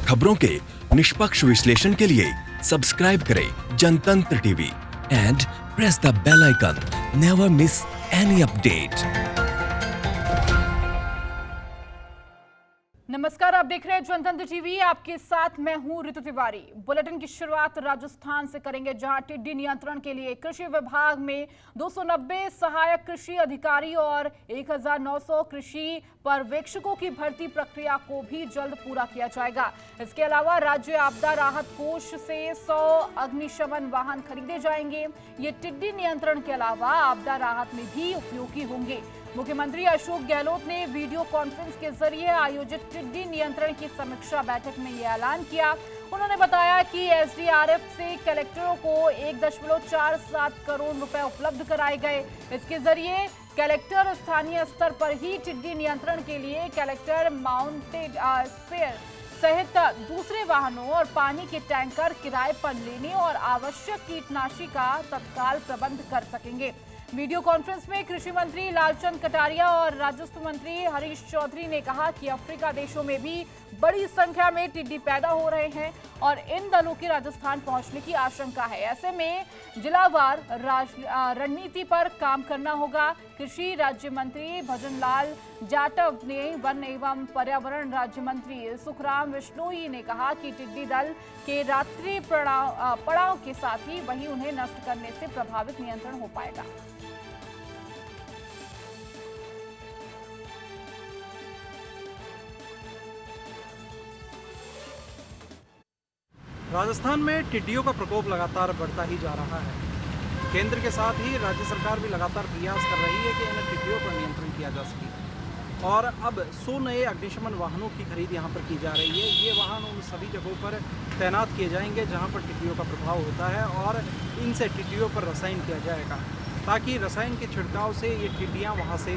खबरों के निष्पक्ष विश्लेषण के लिए सब्सक्राइब करें Janatantra TV and press the bell icon. Never miss any update. नमस्कार, आप देख रहे हैं जनतंत्र टीवी। आपके साथ मैं हूं ऋतु तिवारी। बुलेटिन की शुरुआत राजस्थान से करेंगे, जहां टिड्डी नियंत्रण के लिए कृषि विभाग में 290 सहायक कृषि अधिकारी और 1900 कृषि पर्यवेक्षकों की भर्ती प्रक्रिया को भी जल्द पूरा किया जाएगा। इसके अलावा राज्य आपदा राहत कोष से 100 अग्निशमन वाहन खरीदे जाएंगे। ये टिड्डी नियंत्रण के अलावा आपदा राहत में भी उपयोगी होंगे। मुख्यमंत्री अशोक गहलोत ने वीडियो कॉन्फ्रेंस के जरिए आयोजित टिड्डी नियंत्रण की समीक्षा बैठक में यह ऐलान किया। उन्होंने बताया कि एसडीआरएफ से कलेक्टरों को 1.47 करोड़ रुपए उपलब्ध कराए गए। इसके जरिए कलेक्टर स्थानीय स्तर पर ही टिड्डी नियंत्रण के लिए कलेक्टर माउंटेड स्प्रेयर सहित दूसरे वाहनों और पानी के टैंकर किराए पर लेने और आवश्यक कीटनाशी का तत्काल प्रबंध कर सकेंगे। वीडियो कॉन्फ्रेंस में कृषि मंत्री लालचंद कटारिया और राजस्व मंत्री हरीश चौधरी ने कहा कि अफ्रीका देशों में भी बड़ी संख्या में टिड्डी पैदा हो रहे हैं और इन दलों की राजस्थान पहुंचने की आशंका है। ऐसे में जिलावार रणनीति पर काम करना होगा। कृषि राज्य मंत्री भजन लाल जाटव ने वन एवं पर्यावरण राज्य मंत्री सुखराम विश्नोई ने कहा कि टिड्डी दल के रात्रि पड़ाव के साथ ही वही उन्हें नष्ट करने से प्रभावित नियंत्रण हो पाएगा। राजस्थान में टिड्डियों का प्रकोप लगातार बढ़ता ही जा रहा है। केंद्र के साथ ही राज्य सरकार भी लगातार प्रयास कर रही है कि इन टिड्डियों पर नियंत्रण किया जा सके और अब 100 नए अग्निशमन वाहनों की खरीद यहाँ पर की जा रही है। ये वाहन उन सभी जगहों पर तैनात किए जाएंगे जहाँ पर टिड्डियों का प्रभाव होता है और इनसे टिड्डियों पर रसायन किया जाएगा, ताकि रसायन के छिड़काव से ये टिड्डियाँ वहाँ से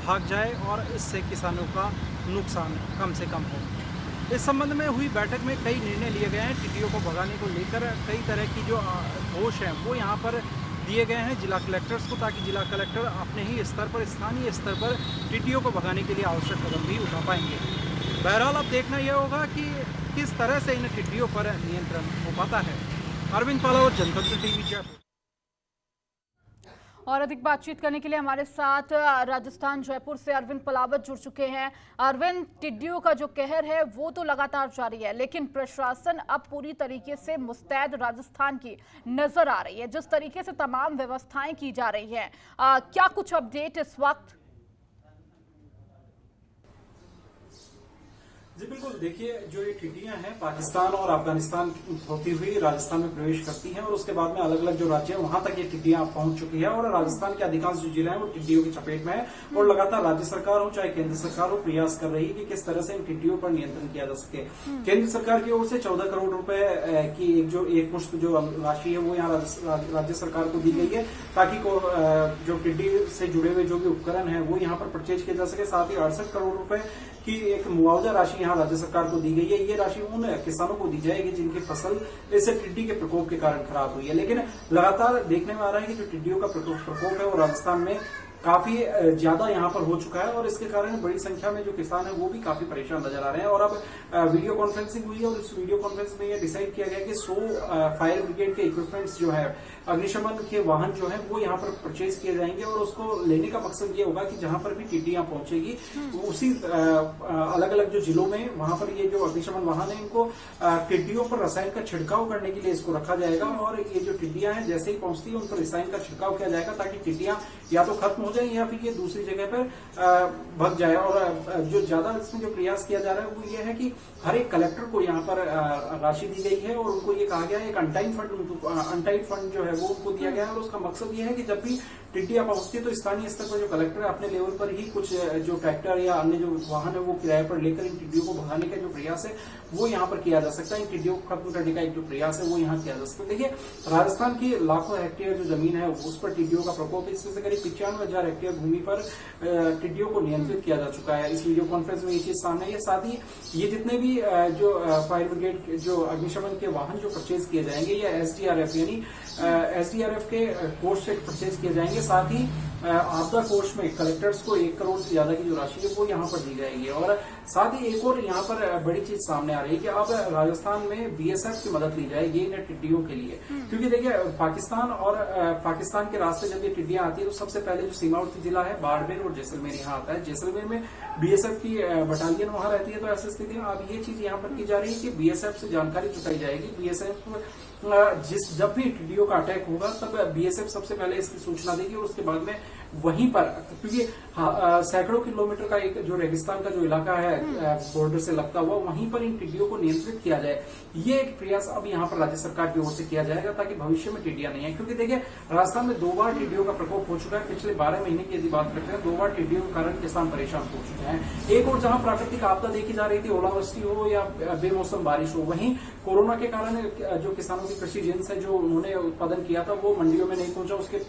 भाग जाए और इससे किसानों का नुकसान कम से कम हो। इस संबंध में हुई बैठक में कई निर्णय लिए गए हैं। टिड्डियों को भगाने को लेकर कई तरह की जो घोष हैं वो यहाँ पर दिए गए हैं जिला कलेक्टर्स को, ताकि जिला कलेक्टर अपने ही स्तर पर, स्थानीय स्तर पर टिड्डियों को भगाने के लिए आवश्यक कदम भी उठा पाएंगे। बहरहाल अब देखना यह होगा कि किस तरह से इन टिड्डियों पर नियंत्रण हो पाता है। अरविंद पालावत, जनतंत्र टीवी, जयपुर। और अधिक बातचीत करने के लिए हमारे साथ राजस्थान जयपुर से अरविंद पलावत जुड़ चुके हैं। अरविंद, टिड्डियों का जो कहर है वो तो लगातार जारी है, लेकिन प्रशासन अब पूरी तरीके से मुस्तैद राजस्थान की नजर आ रही है। जिस तरीके से तमाम व्यवस्थाएं की जा रही हैं, क्या कुछ अपडेट इस वक्त? जी बिल्कुल, देखिए जो ये टिड्डियां हैं पाकिस्तान और अफगानिस्तान होती हुई राजस्थान में प्रवेश करती हैं और उसके बाद में अलग अलग जो राज्य हैं वहां तक ये टिड्डियां पहुंच चुकी है और राजस्थान के अधिकांश जो जिले हैं वो टिड्डियों की चपेट में है और लगातार राज्य सरकार हो चाहे केंद्र सरकार हो प्रयास कर रही है कि किस तरह से इन टिड्डियों पर नियंत्रण किया जा सके। केंद्र सरकार की ओर से 14 करोड़ रुपए की एक मुश्त जो राशि है वो यहाँ राज्य सरकार को दी गई है, ताकि जो टिड्डी से जुड़े हुए जो भी उपकरण है वो यहाँ पर परचेज किए जा सके। साथ ही 68 करोड़ रुपए की एक मुआवजा राशि यहाँ राज्य सरकार को दी गई है। ये राशि उन किसानों को दी जाएगी जिनकी फसल इस टिड्डी के प्रकोप के कारण खराब हुई है। लेकिन लगातार देखने में आ रहा है कि जो टिड्डियों का प्रकोप है वो राजस्थान में काफी ज्यादा यहाँ पर हो चुका है और इसके कारण बड़ी संख्या में जो किसान है वो भी काफी परेशान नजर आ रहे हैं। और अब वीडियो कॉन्फ्रेंसिंग हुई है और इस वीडियो कॉन्फ्रेंस में ये डिसाइड किया गया कि 100 फायर ब्रिगेड के इक्विपमेंट्स जो है, अग्निशमन के वाहन जो है वो यहाँ पर परचेज किए जाएंगे और उसको लेने का मकसद ये होगा कि जहां पर भी टिड्डियां पहुंचेगी उसी अलग अलग जो जिलों में वहां पर ये जो अग्निशमन वाहन है इनको टिड्डियों पर रसायन का छिड़काव करने के लिए इसको रखा जाएगा और ये जो टिड्डियां हैं जैसे ही पहुंचती है उन पर रसायन का छिड़काव किया जाएगा, ताकि टिड्डियां या तो खत्म हो जाए या फिर ये दूसरी जगह पर भग जाए। और जो ज्यादा इसमें जो प्रयास किया जा रहा है वो ये है कि हर एक कलेक्टर को यहाँ पर राशि दी गई है और उनको ये कहा गया है एक अनटाइड फंड जो है वो उनको दिया गया है और उसका मकसद ये है कि जब भी टिड्डियां पहुंचती है तो स्थानीय स्तर पर जो कलेक्टर है अपने लेवल पर ही कुछ जो ट्रैक्टर या अन्य जो वाहन है वो किराए पर लेकर इन टिड्डियों को भगाने का जो प्रयास है वो यहाँ पर किया जा सकता है। इन टिड्डियों को खत्म करने का एक जो प्रयास है वो यहाँ किया जा सकता है। देखिए राजस्थान की लाखों हेक्टेयर जो जमीन है उस पर टिड्डियों का प्रकोप है। इसमें से करीब 95,000 हेक्टेयर भूमि पर टिड्डियों को नियंत्रित किया जा चुका है। इस वीडियो कॉन्फ्रेंस में ये चीज सामने आई है। साथ ही ये जितने भी जो फायर ब्रिगेड जो अग्निशमन के वाहन जो परचेज किए जाएंगे या एसडीआरएफ यानी एसडीआरएफ के कोष से परचेज किए जाएंगे। साथ ही आपदा कोष में कलेक्टर्स को 1 करोड़ से ज्यादा की जो राशि है वो यहाँ पर दी जाएगी। और साथ ही एक और यहाँ पर बड़ी चीज सामने आ रही है कि अब राजस्थान में बीएसएफ की मदद ली जाएगी इन टिड्डियों के लिए, क्योंकि देखिए पाकिस्तान के रास्ते जब ये टिड्डियां आती है तो सबसे पहले जो सीमावर्ती जिला है बाड़मेर और जैसलमेर यहाँ आता है। जैसलमेर में बीएसएफ की बटालियन वहां रहती है। तो ऐसी स्थिति में अब ये चीज यहाँ पर की जा रही है कि बीएसएफ से जानकारी जुटाई जाएगी। बीएसएफ जब भी टिड्डियों का अटैक होगा तब बीएसएफ सबसे पहले इसकी सूचना देगी और उसके बाद में वहीं पर, क्योंकि सैकड़ों किलोमीटर का एक जो रेगिस्तान का जो इलाका है बॉर्डर से लगता हुआ, वहीं पर इन टिड्डियों को नियंत्रित किया जाए। ये एक प्रयास अब यहाँ पर राज्य सरकार की ओर से किया जाएगा ताकि भविष्य में टिड्डियां नहीं आए, क्योंकि देखिए राजस्थान में 2 बार टिड्डियों का प्रकोप हो चुका है। पिछले 12 महीने की यदि बात करते हैं 2 बार टिड्डियों के कारण किसान परेशान हो चुके हैं। एक और जहां प्राकृतिक आपदा देखी जा रही थी, ओलावृष्टि हो या बेमौसम बारिश हो, वहीं कोरोना के कारण जो किसानों की कृषि जिन्स है जो उन्होंने उत्पादन किया था वो मंडियों में नहीं पहुंचा, उसके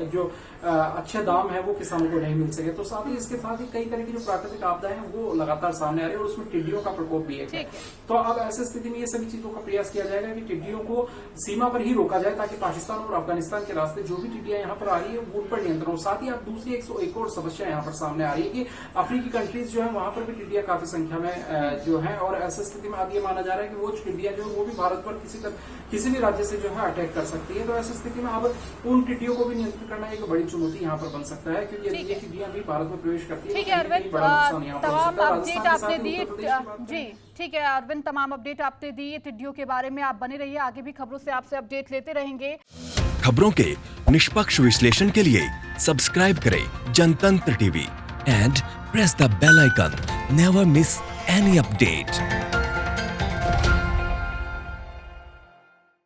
जो अच्छे दाम है वो किसानों को नहीं मिल सके। तो साथ ही इसके साथ ही कई तरह की जो प्राकृतिक आपदा है वो लगातार सामने आ रही है और उसमें टिड्डियों का प्रकोप भी है। तो अब ऐसी स्थिति में ये सभी चीजों का प्रयास किया जाएगा कि टिड्डियों को सीमा पर ही रोका जाए ताकि पाकिस्तान और अफगानिस्तान के रास्ते जो भी टिड्डियां यहाँ पर आ रही है वो उन पर नियंत्रण हो। साथ ही अब दूसरी एक और समस्या यहाँ पर सामने आ रही है कि अफ्रीकी कंट्रीज जो है वहां पर भी टिड्डियां काफी संख्या में जो है, और ऐसी स्थिति में अब ये माना जा रहा है कि वो टिड्डियां जो वो भी भारत पर किसी भी राज्य से जो है अटैक कर सकती है। तो ऐसी स्थिति में अब उन टिड्डियों को भी नियंत्रित करना एक बड़ी चुनौती यहाँ पर बन सकता है, क्योंकि यदि ये टिड्डियां भी भारत में प्रवेश करती है। ठीक है अरविंद, तमाम अपडेट आपने दी जी। ठीक है अरविंद, तमाम अपडेट आपने दी टिड्डियों के बारे में। आप बने रहिए, आगे भी खबरों से आपसे अपडेट लेते रहेंगे। खबरों के निष्पक्ष विश्लेषण के लिए सब्सक्राइब करें Janatantra TV and press the bell icon. Never miss any update.